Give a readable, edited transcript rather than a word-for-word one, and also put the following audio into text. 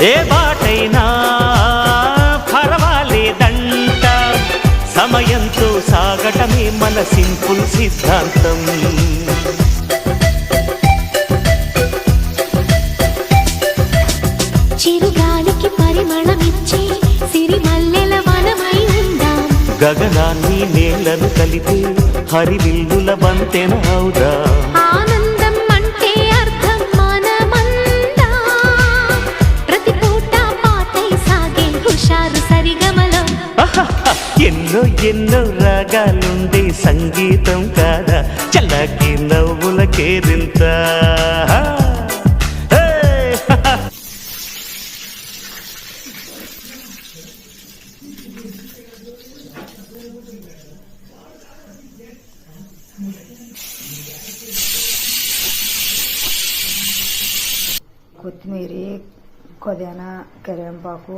ఏ బాటైనా పర్వాలేదంట, సమయంతో సాగటమే మన సింపుల్ సిద్ధాంతం. చిరుగాలికి పరిమళమిచ్చే సిరిమల్లెల వనమై ఉందాం, గగనాన్ని నేలను కలిపే హరివిల్లుల బంతెన అవుదాం. ఆనందం అంటే అర్థం మనమందా, ప్రతి పూట పాటై సాగే హుషారు సరిగమలో. ఎన్నో ఎన్నో రాగాలుండే సంగీతం కాదా చల్లకి నవ్వుల కేరింత. కొత్తిమీర, కొద్దిగా కరివేపాకు